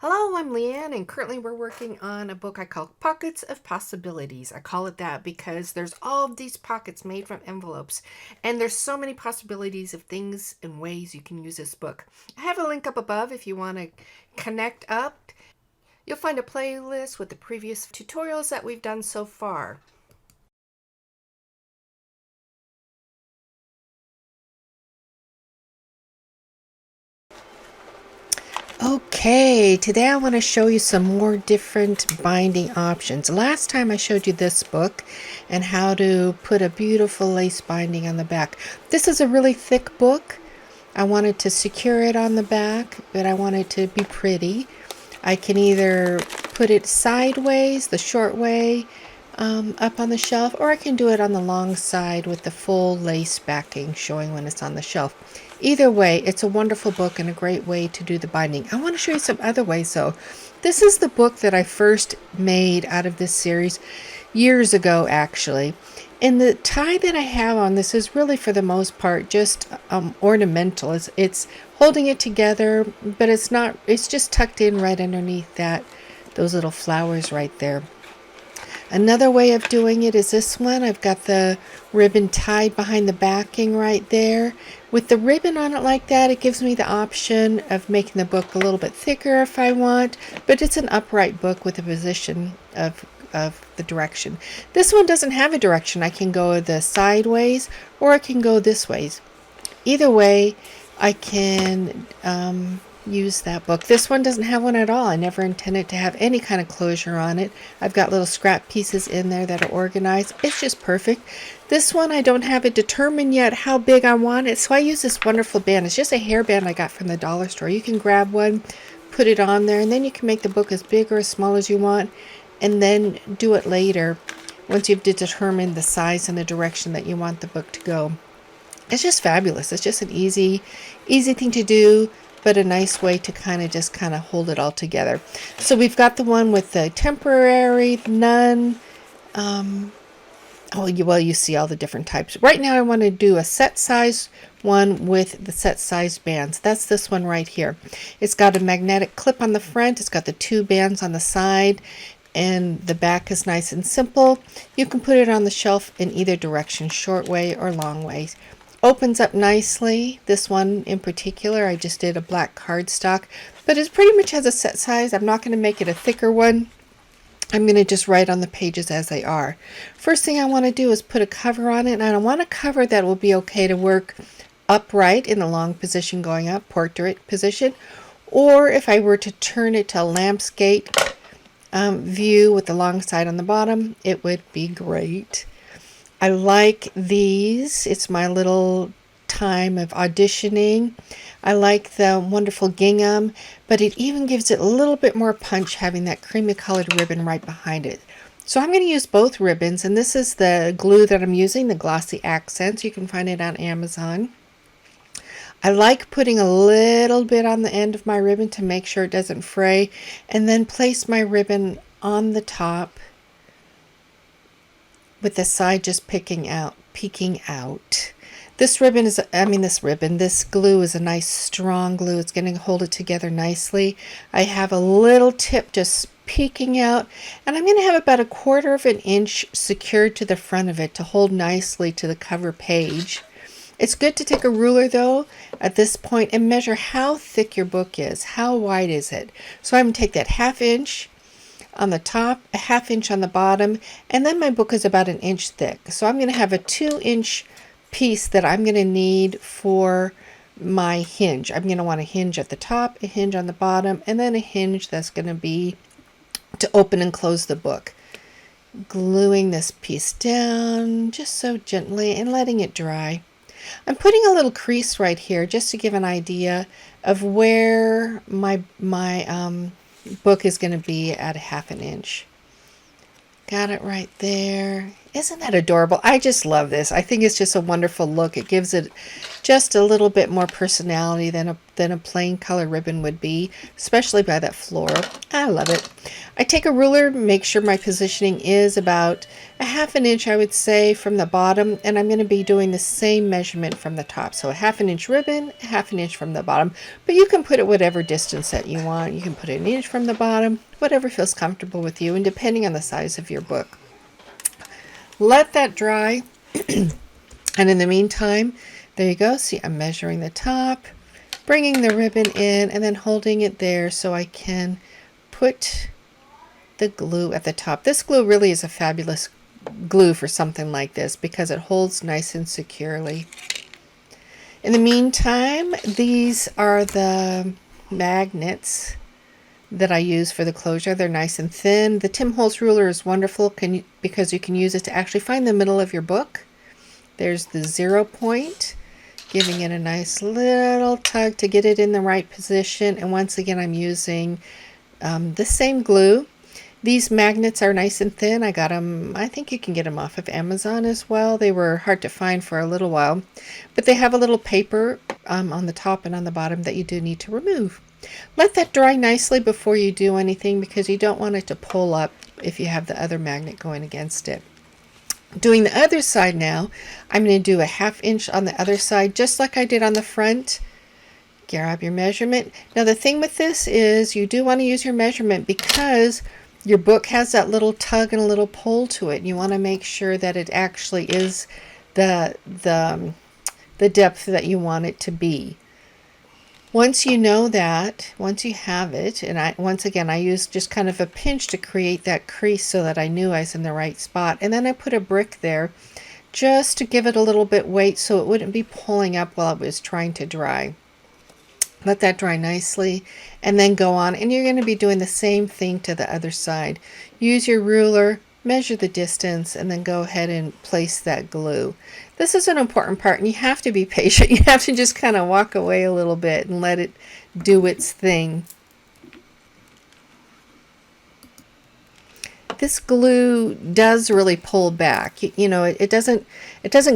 Hello, I'm Leanne, and currently we're working on a book I call Pockets of Possibilities. I call it that because there's all of these pockets made from envelopes, and there's so many possibilities of things and ways you can use this book. I have a link up above if you want to connect up. You'll find a playlist with the previous tutorials that we've done so far. Okay, today I want to show you some more different binding options. Last time I showed you this book and how to put a beautiful lace binding on the back. This is a really thick book. I wanted to secure it on the back, but I want it to be pretty. I can either put it sideways, the short way, up on the shelf, or I can do it on the long side with the full lace backing showing when it's on the shelf. Either way, it's a wonderful book and a great way to do the binding. I want to show you some other ways though. This is the book that I first made out of this series years ago actually. And the tie that I have on this is really for the most part just ornamental. It's holding it together, but it's just tucked in right underneath those little flowers right there. Another way of doing it is this one. I've got the ribbon tied behind the backing right there. With the ribbon on it like that, it gives me the option of making the book a little bit thicker if I want, but it's an upright book with a position of the direction. This one doesn't have a direction. I can go the sideways or I can go this ways. Either way, I can use that book. This one doesn't have one at all. I never intended to have any kind of closure on it. I've got little scrap pieces in there that are organized. It's just perfect. This one, I don't have it determined yet how big I want it, so I use this wonderful band. It's just a hairband I got from the dollar store. You can grab one, put it on there, and then you can make the book as big or as small as you want, and then do it later once you've determined the size and the direction that you want the book to go. It's just fabulous. It's just an easy thing to do, but a nice way to kind of hold it all together. So we've got the one with the temporary, none. You see all the different types. Right now I want to do a set size one with the set size bands. That's this one right here. It's got a magnetic clip on the front. It's got the two bands on the side, and the back is nice and simple. You can put it on the shelf in either direction, short way or long way. Opens up nicely. This one in particular, I just did a black cardstock, but it pretty much has a set size. I'm not going to make it a thicker one. I'm going to just write on the pages as they are. First thing I want to do is put a cover on it, and I want a cover that will be okay to work upright in the long position going up, portrait position, or if I were to turn it to landscape view with the long side on the bottom, it would be great. I like these. It's my little time of auditioning. I like the wonderful gingham, but it even gives it a little bit more punch having that creamy colored ribbon right behind it. So I'm going to use both ribbons, and this is the glue that I'm using, the Glossy Accents. You can find it on Amazon. I like putting a little bit on the end of my ribbon to make sure it doesn't fray, and then place my ribbon on the top with the side just peeking out. This glue is a nice strong glue. It's going to hold it together nicely. I have a little tip just peeking out, and I'm going to have about 1/4 of an inch secured to the front of it to hold nicely to the cover page. It's good to take a ruler though at this point and measure how thick your book is. How wide is it? So I'm going to take that 1/2 inch on the top, a 1/2 inch on the bottom, and then my book is about 1 inch thick. So I'm going to have a 2-inch piece that I'm going to need for my hinge. I'm going to want a hinge at the top, a hinge on the bottom, and then a hinge that's going to be to open and close the book. Gluing this piece down just so gently and letting it dry. I'm putting a little crease right here just to give an idea of where my book is going to be at 1/2 inch. Got it right there. Isn't that adorable? I just love this. I think it's just a wonderful look. It gives it just a little bit more personality than a plain color ribbon would be, especially by that floral. I love it. I take a ruler, make sure my positioning is about a half an inch, I would say, from the bottom, and I'm going to be doing the same measurement from the top. So a half an inch ribbon, a half an inch from the bottom, but you can put it whatever distance that you want. You can put it an inch from the bottom, whatever feels comfortable with you, and depending on the size of your book. Let that dry, and in the meantime, there you go. See, I'm measuring the top, bringing the ribbon in, and then holding it there so I can put the glue at the top. This glue really is a fabulous glue for something like this because it holds nice and securely. In the meantime, these are the magnets that I use for the closure. They're nice and thin. The Tim Holtz ruler is wonderful because you can use it to actually find the middle of your book. There's the 0 point, giving it a nice little tug to get it in the right position. And once again, I'm using the same glue. These magnets are nice and thin. I got them, I think you can get them off of Amazon as well. They were hard to find for a little while, but they have a little paper on the top and on the bottom that you do need to remove. Let that dry nicely before you do anything because you don't want it to pull up if you have the other magnet going against it. Doing the other side now, I'm going to do a ½ inch on the other side just like I did on the front. Grab your measurement. Now the thing with this is you do want to use your measurement because your book has that little tug and a little pull to it. You want to make sure that it actually is the depth that you want it to be. Once you know that, once you have it, and once again I used just kind of a pinch to create that crease so that I knew I was in the right spot, and then I put a brick there just to give it a little bit weight so it wouldn't be pulling up while it was trying to dry. Let that dry nicely and then go on, and you're going to be doing the same thing to the other side. Use your ruler, measure the distance, and then go ahead and place that glue. This is an important part, and you have to be patient. You have to just kind of walk away a little bit and let it do its thing. This glue does really pull back. You know, it doesn't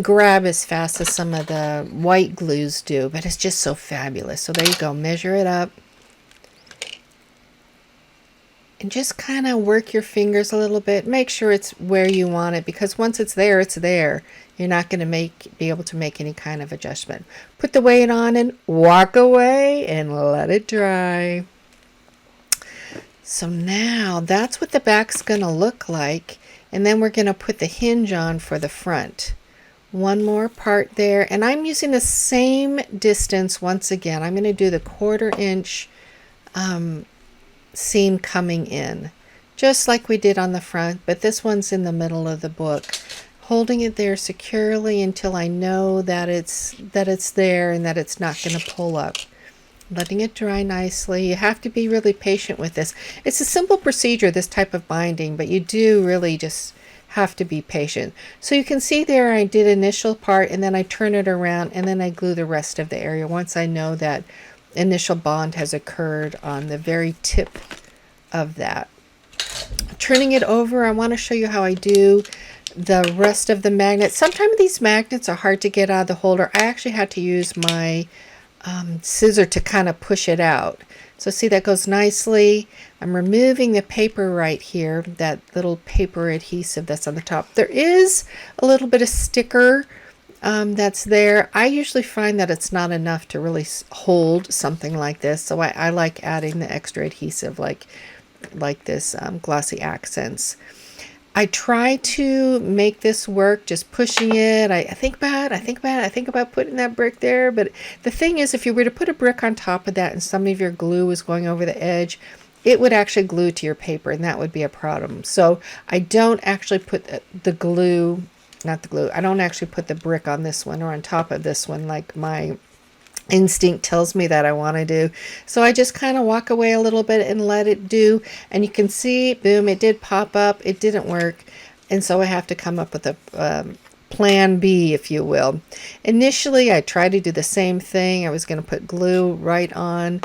grab as fast as some of the white glues do, but it's just so fabulous. So there you go. Measure it up. And just kind of work your fingers a little bit. Make sure it's where you want it because once it's there, it's there. You're not going to be able to make any kind of adjustment. Put the weight on and walk away and let it dry. So now that's what the back's going to look like, and then we're going to put the hinge on for the front. One more part there, and I'm using the same distance once again. I'm going to do the 1/4 inch seam coming in, just like we did on the front, but this one's in the middle of the book. Holding it there securely until I know that it's there and that it's not going to pull up. Letting it dry nicely. You have to be really patient with this. It's a simple procedure, this type of binding, but you do really just have to be patient. So you can see there I did initial part and then I turn it around and then I glue the rest of the area once I know that initial bond has occurred on the very tip of that. Turning it over, I want to show you how I do the rest of the magnets. Sometimes these magnets are hard to get out of the holder. I actually had to use my scissor to kind of push it out. So see, that goes nicely. I'm removing the paper right here, that little paper adhesive that's on the top. There is a little bit of sticker that's there. I usually find that it's not enough to really hold something like this, so I like adding the extra adhesive like this Glossy Accents. I try to make this work, just pushing it. I think about putting that brick there. But the thing is, if you were to put a brick on top of that and some of your glue was going over the edge, it would actually glue to your paper, and that would be a problem. So I don't actually put the glue, I don't actually put the brick on this one or on top of this one like my instinct tells me that I want to do. So I just kind of walk away a little bit and let it do, and you can see, boom, it did pop up. It didn't work, and so I have to come up with a plan B, if you will. Initially I tried to do the same thing. I was going to put glue right on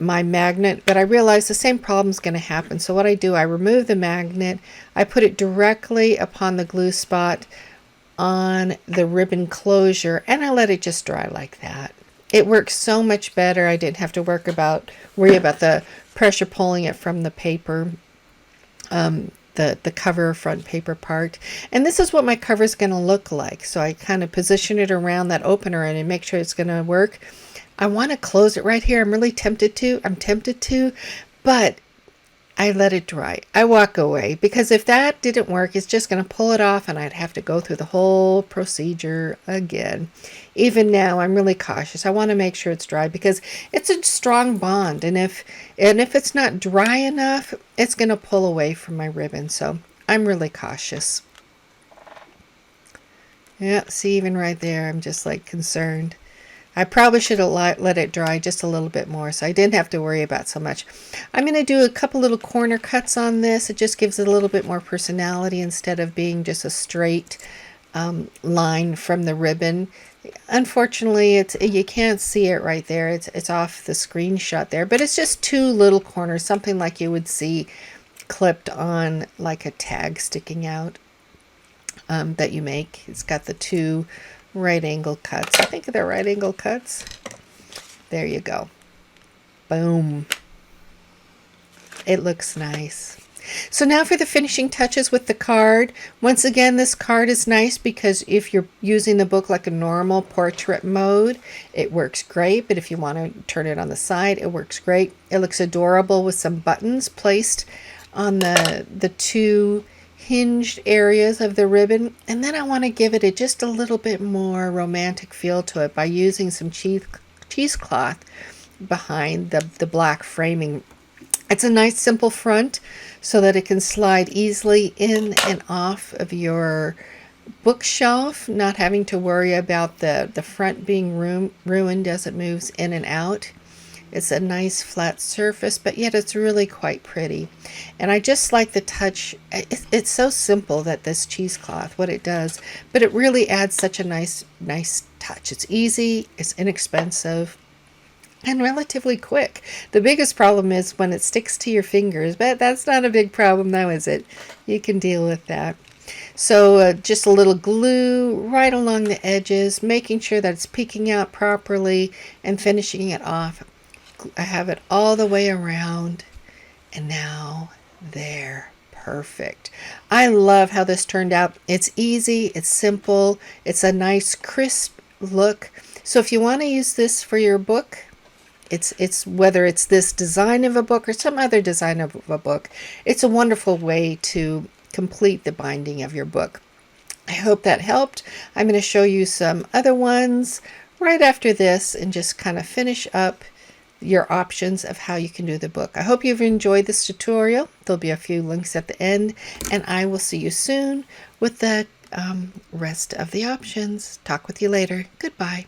my magnet, but I realized the same problem is going to happen. So what I do, I remove the magnet, I put it directly upon the glue spot on the ribbon closure, and I let it just dry like that. It works so much better. I didn't have to worry about the pressure pulling it from the paper, the cover front paper part. And this is what my cover is going to look like. So I kind of position it around that opener and make sure it's going to work. I want to close it right here. I'm really tempted to, but I let it dry. I walk away because if that didn't work, it's just going to pull it off and I'd have to go through the whole procedure again. Even now, I'm really cautious. I want to make sure it's dry because it's a strong bond. And if it's not dry enough, it's going to pull away from my ribbon. So I'm really cautious. Yeah, see, even right there, I'm just like concerned. I probably should have let it dry just a little bit more so I didn't have to worry about so much. I'm going to do a couple little corner cuts on this. It just gives it a little bit more personality instead of being just a straight line from the ribbon. Unfortunately, you can't see it right there. It's off the screenshot there, but it's just two little corners, something like you would see clipped on like a tag sticking out that you make. It's got the two right angle cuts. I think they're right angle cuts. There you go. Boom. It looks nice. So now for the finishing touches with the card. Once again, this card is nice because if you're using the book like a normal portrait mode, it works great. But if you want to turn it on the side, it works great. It looks adorable with some buttons placed on the two hinged areas of the ribbon. And then I want to give it just a little bit more romantic feel to it by using some cheesecloth behind the black framing. It's a nice simple front so that it can slide easily in and off of your bookshelf, not having to worry about the front being ruined as it moves in and out. It's a nice flat surface, but yet it's really quite pretty. And I just like the touch. It's so simple that this cheesecloth, what it does, but it really adds such a nice touch. It's easy, it's inexpensive, and relatively quick. The biggest problem is when it sticks to your fingers, but that's not a big problem now, is it? You can deal with that. So just a little glue right along the edges, making sure that it's peeking out properly and finishing it off. I have it all the way around, and now there. Perfect. I love how this turned out. It's easy, it's simple, it's a nice crisp look. So if you want to use this for your book, it's whether it's this design of a book or some other design of a book, it's a wonderful way to complete the binding of your book. I hope that helped. I'm going to show you some other ones right after this and just kind of finish up your options of how you can do the book. I hope you've enjoyed this tutorial. There'll be a few links at the end, and I will see you soon with the rest of the options. Talk with you later. Goodbye.